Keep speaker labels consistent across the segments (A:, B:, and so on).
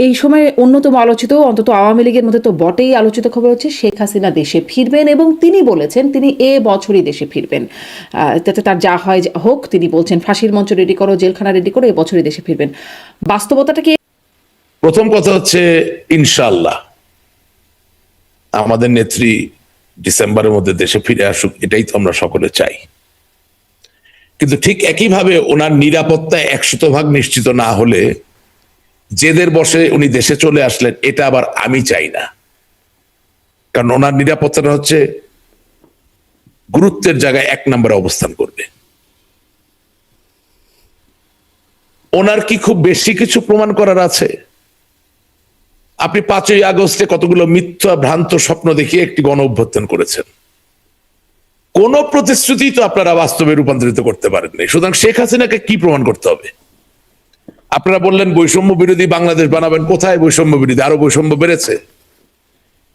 A: এই সময় অন্যতম আলোচিত, অন্তত আওয়ামী লীগের মধ্যে তো বটেই আলোচিত খবর হচ্ছে শেখ হাসিনা দেশে ফিরবেন এবং তিনি বলেছেন তিনি বছরই দেশে ফিরবেন। যাতে তার যা হয় হোক, তিনি বলছেন ফাঁসির মঞ্চ রেডি করো, জেলখানা রেডি করো, বছরই দেশে ফিরবেন। বাস্তবতাটা কি?
B: প্রথম কথা হচ্ছে ইনশাআল্লাহ আমাদের নেত্রী ডিসেম্বরের মধ্যে দেশে ফিরে আসুক, এটাই তো আমরা সকলে চাই। কিন্তু ঠিক একইভাবে ওনার নিরাপত্তা 100% নিশ্চিত না হলে জেদের বসে উনি দেশে চলে আসলেন, এটা আবার আমি চাই না। কারণ ওনার নিরাপত্তাটা হচ্ছে গুরুত্বের জায়গায় 1 নম্বরে অবস্থান করবে। ওনার কি খুব বেশি কিছু প্রমাণ করার আছে? আপনি 5ই আগস্টে কতগুলো মিথ্যা ভ্রান্ত স্বপ্ন দেখিয়ে একটি গণ অভ্যুত্থান করেছেন, কোন প্রতিশ্রুতি তো আপনারা বাস্তবে রূপান্তরিত করতে পারেননি। সুতরাং শেখ হাসিনাকে কি প্রমাণ করতে হবে? আপনারা বললেন বৈষম্য বিরোধী বাংলাদেশ বানাবেন, কোথায় বৈষম্য বিরোধী? আরো বৈষম্য বেড়েছে।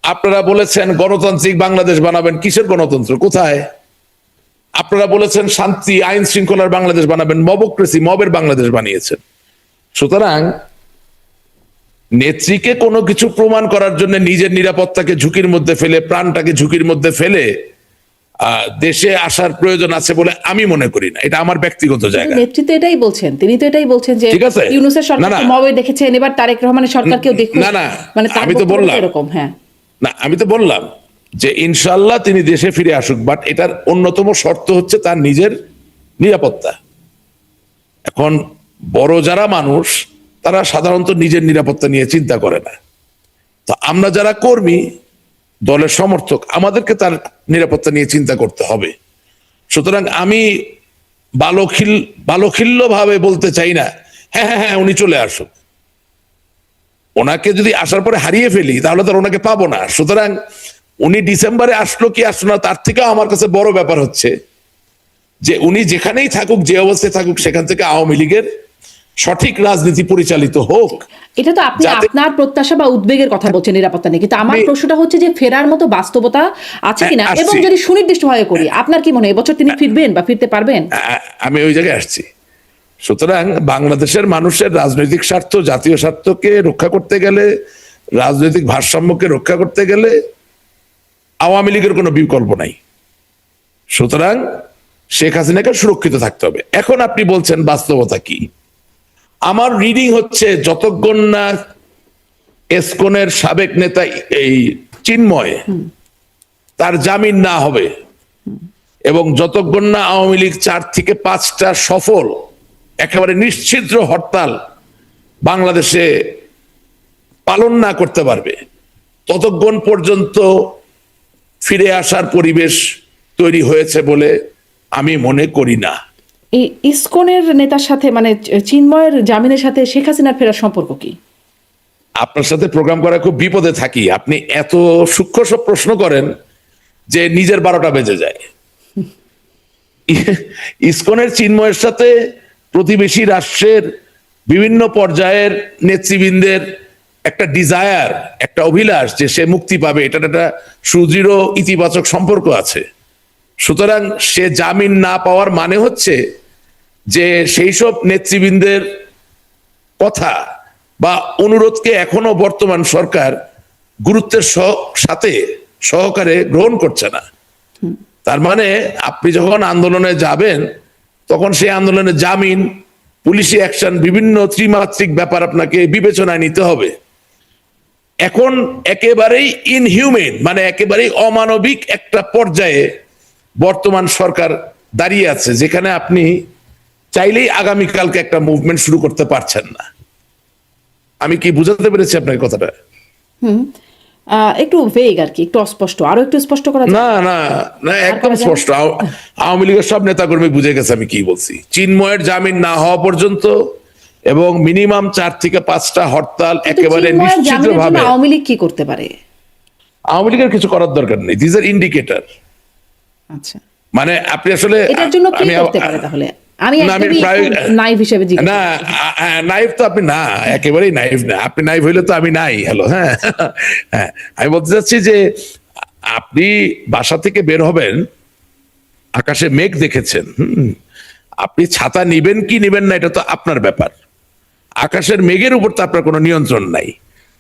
B: আপনারা বলেছেন গণতান্ত্রিক বাংলাদেশ বানাবেন, কিসের গণতন্ত্র? কোথায়? আপনারা বলেছেন শান্তি আইন শৃঙ্খলার বাংলাদেশ বানাবেন, মবক্রেসি মবের বাংলাদেশ বানিয়েছেন। সুতরাং নেত্রীকে কোনো কিছু প্রমাণ করার জন্য নিজের নিরাপত্তাকে ঝুঁকির মধ্যে ফেলে, প্রাণটাকে ঝুঁকির মধ্যে ফেলে দেশে আসার প্রয়োজন আছে বলে আমি মনে করি না। এটা আমার ব্যক্তিগত জায়গা।
A: নেতৃত্ব এটাই বলছেন, তিনি তো এটাই বলছেন যে ইউনূসের সরকারকে মবে দেখেছেন, এবার তারেক রহমানের সরকারকেও দেখুন।
B: না,
A: মানে
B: আমি তো বললাম
A: এরকম। হ্যাঁ,
B: না, আমি তো বললাম যে ইনশাআল্লাহ তিনি দেশে ফিরে আসুক, বাট এটার অন্যতম শর্ত হচ্ছে তার নিজের নিরাপত্তা। এখন বড় যারা মানুষ তারা সাধারণত নিজের নিরাপত্তা নিয়ে চিন্তা করে না। তো আমরা যারা কর্মী, দলের সমর্থক, আমাদেরকে তার নিরাপত্তা নিয়ে চিন্তা করতে হবে। সুতরাং আমি বালখিল্য ভাবে বলতে চাই না হ্যাঁ হ্যাঁ হ্যাঁ উনি চলে আসুক। ওনাকে যদি আসার পরে হারিয়ে ফেলি তাহলে তো ওনাকে পাবো না। সুতরাং উনি ডিসেম্বরে আসলো কি আসলো না, তার থেকেও আমার কাছে বড় ব্যাপার হচ্ছে যে উনি যেখানেই থাকুক, যে অবস্থায় থাকুক, সেখান থেকে আওয়ামী লীগের সঠিক রাজনীতি পরিচালিত হোক।
A: এটা তো আপনি আপনার প্রত্যাশা বা উদ্বেগের কথা বলছেন নিরাপত্তা নিয়ে, কিন্তু আমার প্রশ্নটা হচ্ছে যে ফেরার মতো বাস্তবতা আছে কিনা, এবং যদি সুনির্দিষ্টভাবে করি, আপনার কি মনে হয় এবছর তিনি ফিরবেন বা ফিরতে পারবেন?
B: আমি ওই জায়গায় আসছি। সুতরাং বাংলাদেশের মানুষের রাজনৈতিক স্বার্থ, জাতীয় স্বার্থকে রক্ষা করতে গেলে, রাজনৈতিক ভারসাম্যকে রক্ষা করতে গেলে আওয়ামী লীগের কোনো বিকল্প নাই। সুতরাং শেখ হাসিনাকে সুরক্ষিত থাকতে হবে। এখন আপনি বলছেন বাস্তবতা কি? আমার রিডিং হচ্ছে যতক্ষণ না এসকনের সাবেক নেতা এই চিন্ময় তার জামিন না হবে এবং যতক্ষণ না আওয়ামী লীগ 4 থেকে 5টা সফল একেবারে নিশ্চিদ্র হরতাল বাংলাদেশে পালন না করতে পারবে, ততক্ষণ পর্যন্ত ফিরে আসার পরিবেশ তৈরি হয়েছে বলে আমি মনে করি না।
A: এই ইসকনের নেতার সাথে, মানে চিন্ময়ের জামিনের সাথে শেখ হাসিনার ফেরার সম্পর্ক কি?
B: আপনার সাথে প্রোগ্রাম করা খুব বিপদে থাকি। আপনি এত সূক্ষ্ম সব প্রশ্ন করেন যে নিজের 12টা বেজে যায়। ইসকনের চিন্ময়ের সাথে প্রতিবেশী রাষ্ট্রের বিভিন্ন পর্যায়ের নেতৃবৃন্দের একটা ডিজায়ার, একটা অভিলাষ যে সে মুক্তি পাবে, এটা একটা সুদৃঢ় ইতিবাচক সম্পর্ক আছে। সুতরাং সে জামিন না পাওয়ার মানে হচ্ছে যে সেই সব নেতৃবৃন্দের কথা বা অনুরোধকে এখনো বর্তমান সরকার গুরুত্বের সাথে সহকারে গ্রহণ করছে না। তার মানে আপনি যখন আন্দোলনে যাবেন তখন সেই আন্দোলনে জামিন, পুলিশি অ্যাকশন, বিভিন্ন ত্রিমাত্রিক ব্যাপার আপনাকে বিবেচনায় নিতে হবে। এখন একেবারেই ইনহিউম্যান, মানে একেবারেই অমানবিক একটা পর্যায়ে বর্তমান সরকার দাঁড়িয়ে আছে, যেখানে আপনি চাইলেই আগামীকালকে একটা মুভমেন্ট শুরু করতে পারছেন না। আমি কি বুঝাতে পেরেছি আপনার কথাটা?
A: একটু ভেগ আর কি, একটু অস্পষ্ট, আরো একটু স্পষ্ট করা।
B: না না না, একদম স্পষ্ট। আওয়ামী লীগের সব নেতাকর্মী বুঝে গেছে আমি কি বলছি। চিন্ময়ের জামিন না হওয়া পর্যন্ত এবং মিনিমাম 4 থেকে 5টা হরতাল একেবারে নিশ্চিতভাবে।
A: আওয়ামী লীগ কি করতে পারে?
B: আওয়ামী লীগের কিছু করার দরকার নেই। This are indicator.
A: আচ্ছা,
B: মানে আপনি আসলে
A: এটার জন্য কি করতে পারে তাহলে? আমি নাইভ হিসেবে জিজ্ঞেস
B: না, নাইভ তো আপনি না, একেবারেই নাইভ না। আপনি নাইভ হইলে তো আমি নাই। হ্যালো, হ্যাঁ হ্যাঁ, আমি বলতে চাচ্ছি যে আপনি বাসা থেকে বের হবেন, আকাশে মেঘ দেখেছেন, আপনি ছাতা নিবেন কি নিবেন না এটা তো আপনার ব্যাপার। আকাশের মেঘের উপর তো আপনার কোনো নিয়ন্ত্রণ নাই।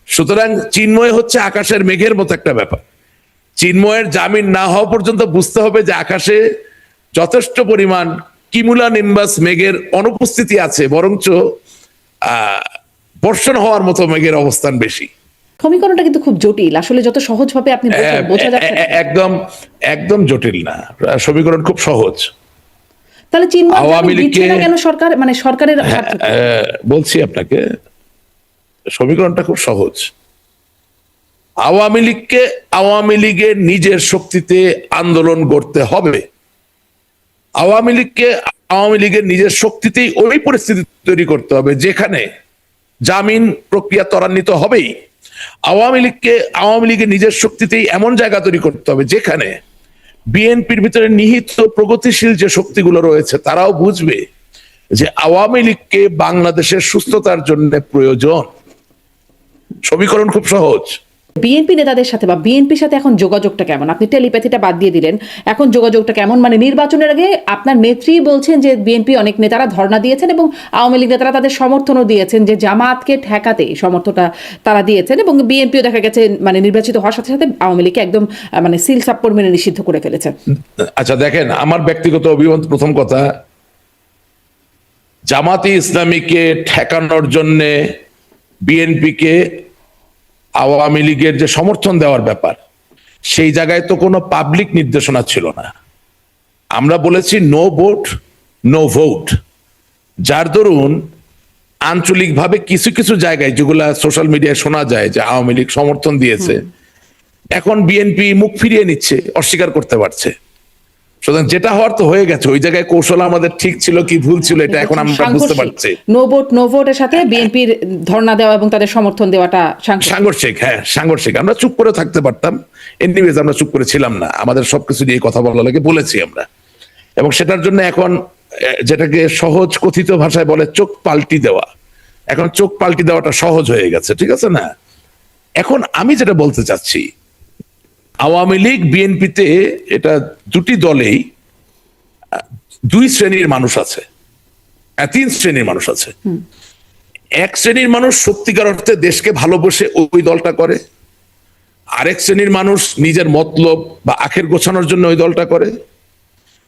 B: সুতরাং চিন্ময় হচ্ছে আকাশের মেঘের মতো একটা ব্যাপার। চিন্ময়ের জামিন না হওয়া পর্যন্ত বুঝতে হবে যে আকাশে যথেষ্ট পরিমাণ কিমুলা নিম্বাস মেঘের অনুপস্থিতি আছে, বরঞ্চ বর্ষণ হওয়ার মতো মেঘের অবস্থান বেশি।
A: সমীকরণটা কিন্তু খুব জটিল, আসলে যত সহজভাবে আপনি বলছেন বোঝা যাচ্ছে না।
B: একদম একদম জটিল না, সমীকরণ খুব সহজ।
A: তাহলে চিন্ময়
B: আওয়ামী
A: দিচ্ছে
B: লীগকে
A: না কেন সরকার, মানে সরকারের স্বার্থ কি?
B: বলছি আপনাকে, সমীকরণটা খুব সহজ। আওয়ামী লীগের নিজের শক্তিতে আন্দোলন করতে হবে। আওয়ামী লীগের নিজের শক্তিতেই ওই পরিস্থিতি তৈরি করতে হবে যেখানে জামিন প্রক্রিয়া ত্বরান্বিত হবেই। আওয়ামী লীগের নিজের শক্তিতেই এমন জায়গা তৈরি করতে হবে যেখানে বিএনপির ভিতরে নিহিত প্রগতিশীল যে শক্তিগুলো রয়েছে তারাও বুঝবে যে আওয়ামী লীগকে বাংলাদেশের সুস্থতার জন্য প্রয়োজন। সমীকরণ খুব সহজ।
A: বিএনপি নেতাদের সাথে বা বিএনপির সাথে এখন যোগাযোগটা কেমন? আপনি টেলিপ্যাথিটা বাদ দিয়ে দিলেন, এখন যোগাযোগটা কেমন? মানে নির্বাচনের আগে আপনার নেত্রী বলছেন যে বিএনপি অনেক নেতারা ধর্ণা দিয়েছেন এবং আওয়ামী লীগ নেতারা তাদের সমর্থনও দিয়েছেন, যে জামাতকে ঠেকাতে সমর্থনটা তারা দিয়েছেন, এবং বিএনপিও দেখা গেছে মানে নির্বাচিত হওয়ার সাথে সাথে আওয়ামী লীগকে একদম মানে সিল সাপ্পর মেনে নিষিদ্ধ করে ফেলেছেন।
B: আচ্ছা দেখেন, আমার ব্যক্তিগত অভিমত, প্রথম কথা, জামাতে ইসলামীকে ঠেকানোর জন্য বিএনপিকে আওয়ামী লীগের যে সমর্থন দেওয়ার ব্যাপার, সেই জায়গায় তো কোনো পাবলিক নির্দেশনা ছিল না। আমরা বলেছি নো ভোট নো ভোট, যার দরুন আঞ্চলিকভাবে কিছু কিছু জায়গায় যেগুলা সোশ্যাল মিডিয়ায় শোনা যায় যে আওয়ামী লীগ সমর্থন দিয়েছে, এখন বিএনপি মুখ ফিরিয়ে নিচ্ছে, অস্বীকার করতে পারছে। সুতরাং যেটা হওয়ার তো হয়ে গেছে, ওই জায়গায় কৌশল আমাদের ঠিক ছিল কি ভুল ছিল এটা এখন আমরা বুঝতে পারছি।
A: নো ভোটের সাথে বিএনপির ধর্ণা দেওয়া এবং তাদের সমর্থন দেওয়াটা
B: সাংঘর্ষিক। হ্যাঁ, সাংঘর্ষিক। আমরা চুপ করে থাকতে পারতাম, এনিওয়েজ আমরা চুপ করে ছিলাম না, আমাদের সবকিছু নিয়ে কথা বলা লাগে বলেছি আমরা। এবং সেটার জন্য এখন যেটাকে সহজ কথিত ভাষায় বলে চোখ পাল্টি দেওয়া, এখন চোখ পাল্টি দেওয়াটা সহজ হয়ে গেছে, ঠিক আছে না? এখন আমি যেটা বলতে চাচ্ছি, আওয়ামী লীগ বিএনপিতে এটা দুটি দলেই দুই শ্রেণীর মানুষ আছে, তিন শ্রেণীর মানুষ আছে। এক শ্রেণীর মানুষ সত্যিকার অর্থে দেশকে ভালোবেসে ওই দলটা করে, আরেক শ্রেণীর মানুষ নিজের মতলব বা আখের গোছানোর জন্য ওই দলটা করে,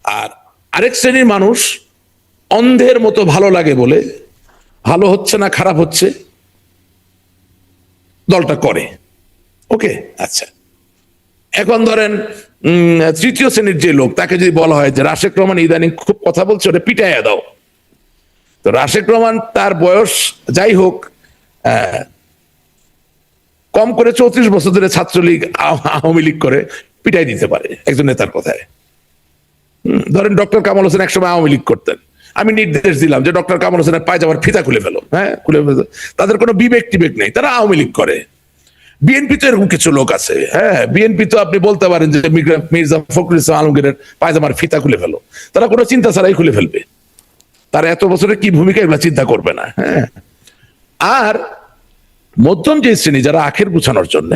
B: আর আরেক শ্রেণীর মানুষ অন্ধের মতো ভালো লাগে বলে, ভালো হচ্ছে না খারাপ হচ্ছে দলটা করে। ওকে, আচ্ছা। এখন ধরেন তৃতীয় শ্রেণীর যে লোক, তাকে যদি বলা হয় যে রাশেক রহমান ইদানিং খুব কথা বলছে, ওটা পিটাইয়া দাও, তো রাশেক রহমান তার বয়স যাই হোক কম করে 34 বছর ধরে ছাত্রলীগ আওয়ামী লীগ করে, পিটাই দিতে পারে একজন নেতার কথায়। ধরেন ডক্টর কামাল হোসেন একসময় আওয়ামী লীগ করতেন, আমি নির্দেশ দিলাম যে ডক্টর কামাল হোসেনের পায়জামার ফিতা খুলে ফেলো, হ্যাঁ খুলে ফেলো, তাদের কোনো বিবেক টিবেক নেই, তারা আওয়ামী লীগ করে। বিএনপি তো এরকম কিছু লোক আছে, হ্যাঁ বিএনপি তো আপনি বলতে পারেন যে মির্জা ফখরুল ইসলাম আলমগীরের পায়জামার ফিতা খুলে ফেলো, তারা কোনো চিন্তা ছাড়াই খুলে ফেলবে, তারা এত বছরের কি ভূমিকা এগুলো চিন্তা করবে না। হ্যাঁ, আর মধ্যম যে শ্রেণী যারা আখের গুছানোর জন্য,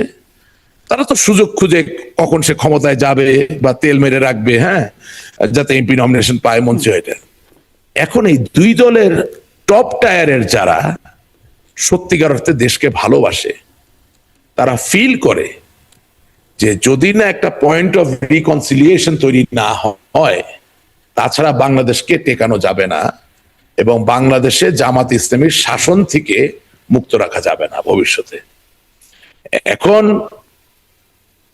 B: তারা তো সুযোগ খুঁজে কখন সে ক্ষমতায় যাবে বা তেল মেরে রাখবে, হ্যাঁ যাতে এমপি নমিনেশন পায়, মন্ত্রী হয়ে। এখন এই দুই দলের টপ টায়ারের যারা সত্যিকার অর্থে দেশকে ভালোবাসে, তারা ফিল করে যে যদি না একটা পয়েন্ট অফ রিকনসিলিয়েশন তৈরি না হয়, তাছাড়া বাংলাদেশকে টেকানো যাবে না এবং বাংলাদেশে জামাত ইসলামীর শাসন থেকে মুক্ত রাখা যাবে না ভবিষ্যতে। এখন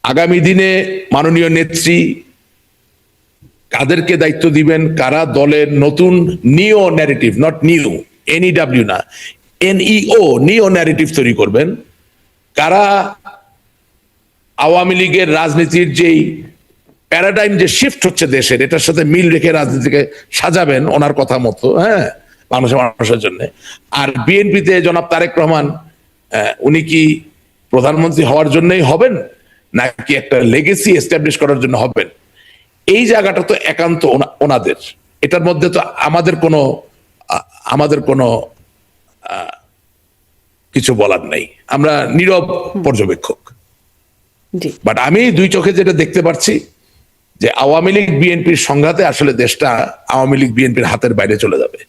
B: আগামী দিনে মাননীয় নেত্রী কাদেরকে দায়িত্ব দিবেন, কারা দলের নতুন নিও ন্যারেটিভ, নট নিউ NEW না, NEO নিও ন্যারেটিভ তৈরি করবেন, কারা আওয়ামী লীগের রাজনীতির যেই প্যারাডাইম যে শিফট হচ্ছে দেশের, এটার সাথে মিল রেখে রাজনীতিকে সাজাবেন ওনার কথা মতো, হ্যাঁ বাংলাদেশের মানুষের জন্য। আর বিএনপিতে জনাব তারেক রহমান, উনি কি প্রধানমন্ত্রী হওয়ার জন্যই হবেন নাকি একটা লেগেসি এস্টাবলিশ করার জন্য হবেন, এই জায়গাটা তো একান্ত ওনাদের। এটার মধ্যে তো আমাদের কোনো কিছু বলার নাই, আমরা নীরব পর্যবেক্ষক। বাট আমি দুই চোখে যেটা দেখতে পাচ্ছি যে আওয়ামী লীগ বিএনপির সংঘাতে আসলে দেশটা আওয়ামী লীগ বিএনপির হাতের বাইরে চলে যাবে।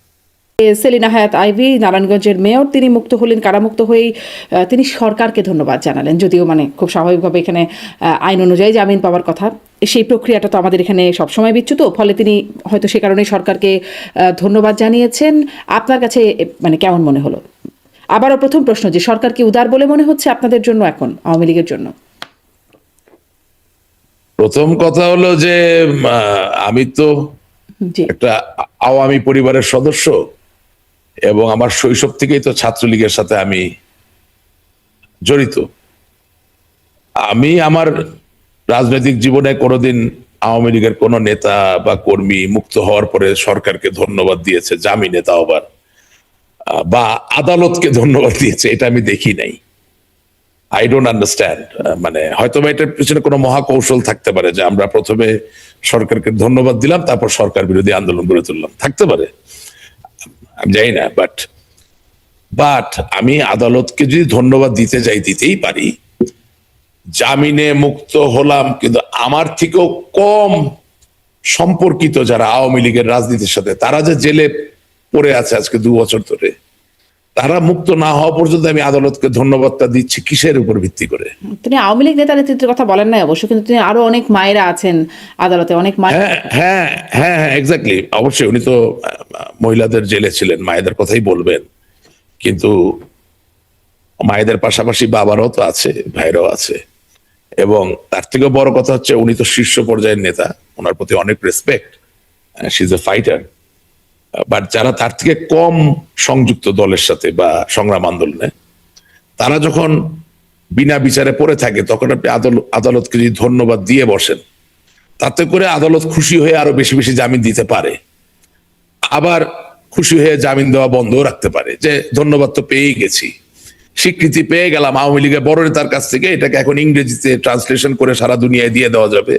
A: সেলিনা হায়াৎ আইভী নারায়ণগঞ্জের মেয়র, তিনি মুক্ত হলেন। কারামুক্ত হয়েই তিনি সরকারকে ধন্যবাদ জানালেন, যদিও খুব স্বাভাবিকভাবে এখানে আইন অনুযায়ী জামিন পাওয়ার কথা। সেই প্রক্রিয়াটা তো আমাদের এখানে সবসময় বিচ্যুত, ফলে তিনি হয়তো সে কারণে সরকারকে ধন্যবাদ জানিয়েছেন। আপনার কাছে কেমন মনে হলো? আবারও প্রথম প্রশ্ন, যে সরকার কি উদার বলে মনে হচ্ছে আপনাদের জন্য এখন, আওয়ামী লীগের জন্য?
B: প্রথম কথা হলো যে আমি তো
A: জি।
B: একটা আওয়ামী পরিবারের সদস্য, এবং আমার শৈশব থেকেই তো ছাত্রলীগের সাথে আমি জড়িত। আমি আমার রাজনৈতিক জীবনে কোনোদিন আওয়ামী লীগের কোনো নেতা বা কর্মী মুক্ত হওয়ার পরে সরকারকে ধন্যবাদ দিয়েছে, জামিনে, তাও আবার বা আদালতকে ধন্যবাদ দিয়েছে, এটা আমি দেখি নাই। I don't understand. হয়তো বা এটার পিছনে কোনো মহাকৌশল থাকতে পারে, যে আমরা প্রথমে সরকারকে ধন্যবাদ দিলাম, তারপর সরকার বিরোধী আন্দোলন গড়ে তুললাম, থাকতে পারে, আমি জানি না। বাট আমি আদালতকে যদি ধন্যবাদ দিতে যাই, দিতেই পারি। জামিনে মুক্ত হলাম, কিন্তু আমার থেকেও কম সম্পর্কিত যারা আওয়ামী লীগের রাজনীতির সাথে, তারা যে জেলে পড়ে আছে আজকে 2 বছর ধরে, তারা মুক্ত না হওয়া পর্যন্ত আমি আদালতকে ধন্যবাদটা দিচ্ছি কিসের উপর ভিত্তি করে?
A: তিনি আওয়ামী লীগ নেতা নেতৃত্বের কথা বলেন নাই অবশ্য, কিন্তু তিনি আরো অনেক মায়েরা আছেন আদালতে, অনেক মায়েরা।
B: হ্যাঁ হ্যাঁ হ্যাঁ হ্যাঁ, এক্স্যাক্টলি, অবশ্যই উনি তো মহিলাদের জেলে ছিলেন, মায়েদের কথাই বলবেন, কিন্তু মায়েদের পাশাপাশি বাবারাও তো আছে, ভাইরাও আছে। এবং তার থেকেও বড় কথা হচ্ছে, উনি তো শীর্ষ পর্যায়ের নেতা, ওনার প্রতি অনেক respect, she is a fighter. But যারা তার থেকে কম সংযুক্ত দলের সাথে বা সংগ্রাম আন্দোলনে, তারা যখন বিনা বিচারে পড়ে থাকে, তখন আপনি আদালতকে যদি ধন্যবাদ দিয়ে বসেন, তাতে করে আদালত খুশি হয়ে আরো বেশি বেশি জামিন দিতে পারে, আবার খুশি হয়ে জামিন দেওয়া বন্ধও রাখতে পারে, যে ধন্যবাদ তো পেয়েই গেছি, স্বীকৃতি পেয়ে গেলাম আওয়ামী লীগের বড় নেতার কাছ থেকে। এটাকে এখন ইংরেজিতে ট্রান্সলেশন করে সারা দুনিয়ায় দিয়ে দেওয়া যাবে,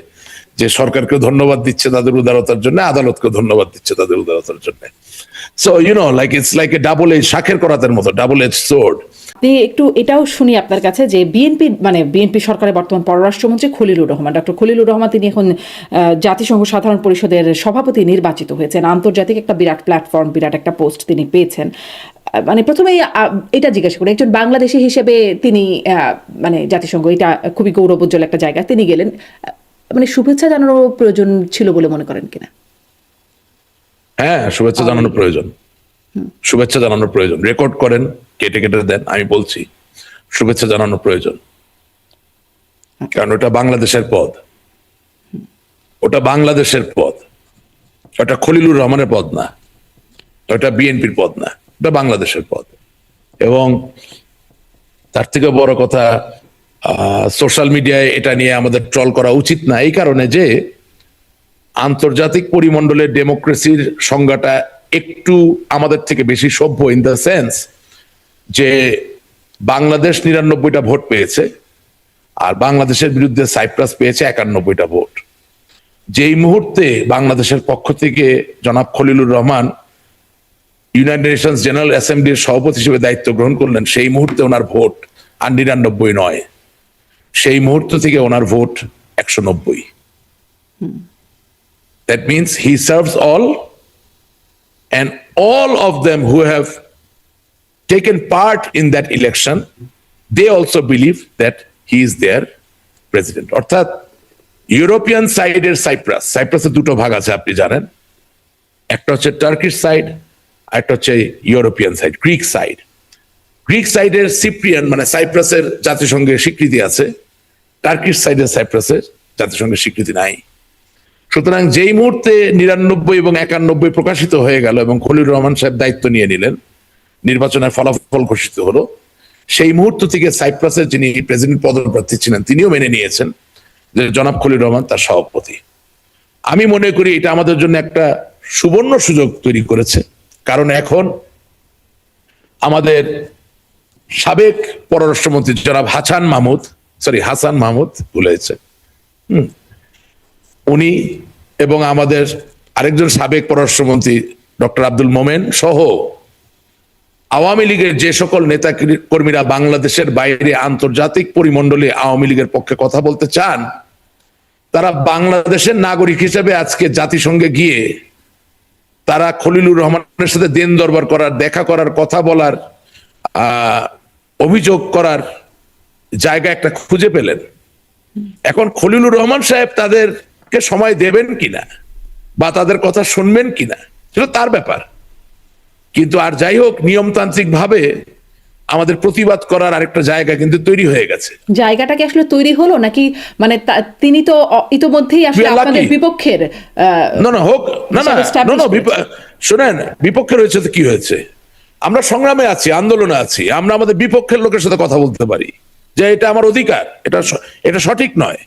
B: যে সরকারকে ধন্যবাদ দিচ্ছে তাদের উদারতার জন্য, আদালতকে ধন্যবাদ দিচ্ছে তাদের উদারতার জন্য। So it's like a double edge, শাঁখের করাতের মতো, ডাবল এজ সোর্ড।
A: আপনি একটু এটাও শুনি আপনার কাছে, যে বিএনপি সরকারের বর্তমান পররাষ্ট্রমন্ত্রী খলিলুর রহমান, ডক্টর খলিলুর রহমান, তিনি এখন জাতিসংঘ সাধারণ পরিষদের সভাপতি নির্বাচিত হয়েছেন। আন্তর্জাতিক একটা বিরাট প্ল্যাটফর্ম, বিরাট একটা পোস্ট তিনি পেয়েছেন। প্রথমেই এটা জিজ্ঞাসা করি, একজন বাংলাদেশী হিসেবে তিনি জাতিসংঘ, এটা খুবই গৌরবোজ্জ্বল একটা জায়গা, তিনি গেলেন। শুভেচ্ছা জানানোর প্রয়োজন ছিল বলে মনে করেন কিনা?
B: হ্যাঁ, শুভেচ্ছা জানানোর প্রয়োজন, শুভেচ্ছা জানানোর প্রয়োজন। রেকর্ড করেন, কেটে কেটে দেন, আমি বলছি শুভেচ্ছা জানানোর প্রয়োজন। কারণ ওটা বাংলাদেশের পদ, ওটা বাংলাদেশের পদ, ওটা খলিলুর রহমানের পদ না, ওটা বিএনপির পদ না, ওটা বাংলাদেশের পদ। এবং তার থেকে বড় কথা, সোশ্যাল মিডিয়ায় এটা নিয়ে আমাদের ট্রল করা উচিত না, এই কারণে যে আন্তর্জাতিক পরিমণ্ডলের ডেমোক্রেসির সংজ্ঞাটা একটু আমাদের থেকে বেশি সভ্য, ইন দ্য সেন্স যে বাংলাদেশ 99টা ভোট পেয়েছে, আর বাংলাদেশের বিরুদ্ধে সাইপ্রাস পেয়েছে 91টা ভোট। যেই মুহূর্তে বাংলাদেশের পক্ষ থেকে জনাব Khalilur Rahman United Nations General অ্যাসেম্বলির সভাপতি হিসেবে দায়িত্ব গ্রহণ করলেন, সেই মুহূর্তে ওনার ভোট আর 99 নয়, সেই মুহূর্ত থেকে ওনার vote 190। That means he serves all, and all of them who have taken part in that election, they also believe that he is their president. অর্থাৎ ইউরোপিয়ান সাইডের সাইপ্রাসের 2টো ভাগ আছে আপনি জানেন, একটা হচ্ছে টার্কিশ সাইড, আর একটা হচ্ছে European side, Greek side. Greek সাইডের সিপ্রিয়ান সাইপ্রাসের জাতিসংঘের স্বীকৃতি আছে, টার্কিশ সাইডের সাইপ্রাসের জাতিসংঘের স্বীকৃতি নাই। সুতরাং যেই মুহূর্তে 99 এবং 91 প্রকাশিত হয়ে গেল এবং খলিলুর রহমান সাহেব দায়িত্ব নিয়ে নিলেন, নির্বাচনের ফলাফল ঘোষিত হলো, সেই মুহূর্ত থেকে সাইপ্রাসের যিনি প্রেসিডেন্ট পদপ্রার্থী ছিলেন, তিনিও মেনে নিয়েছেন যে জনাব খলিলুর রহমান তার সভাপতি। আমি মনে করি এটা আমাদের জন্য একটা সুবর্ণ সুযোগ তৈরি করেছে, কারণ এখন আমাদের সাবেক পররাষ্ট্রমন্ত্রী জনাব হাসান মাহমুদ ভুলেছে, উনি এবং আমাদের আরেকজন সাবেক পররাষ্ট্রমন্ত্রী ডক্টর আব্দুল মোমেন সহ আওয়ামী লীগের যে সকল নেতা কর্মীরা বাংলাদেশের বাইরে আন্তর্জাতিক পরিমণ্ডলে আওয়ামী লীগের পক্ষে কথা বলতে চান, তারা বাংলাদেশের নাগরিক হিসেবে আজকে জাতিসংঘে গিয়ে তারা খলিলুর রহমানের সাথে দেন দরবার করার, দেখা করার, কথা বলার, অভিযোগ করার জায়গা একটা খুঁজে পেলেন। এখন খলিলুর রহমান সাহেব তাদেরকে সময় দেবেন কিনা বা তাদের কথা শুনবেন কিনা সেটা তার ব্যাপার। কিন্তু আর যাই হোক, নিয়মতান্ত্রিক ভাবে আমাদের প্রতিবাদ করার আরেকটা জায়গা কিন্তু তৈরি হয়ে গেছে।
A: জায়গাটা কি আসলে তৈরি হলো নাকি মানে তিনি তো ইতোমধ্যেই আসলে
B: We are
A: আপনাদের
B: lucky.
A: বিপক্ষের
B: না হোক, না
A: হিসাবে establish করেছে।
B: শোনেন, বিপক্ষের হয়েছে তো কি হয়েছে, আমরা সংগ্রামে আছি, আন্দোলনে আছি, আমরা আমাদের বিপক্ষের লোকের সাথে কথা বলতে পারি যে এটা আমার অধিকার, এটা সঠিক নয়।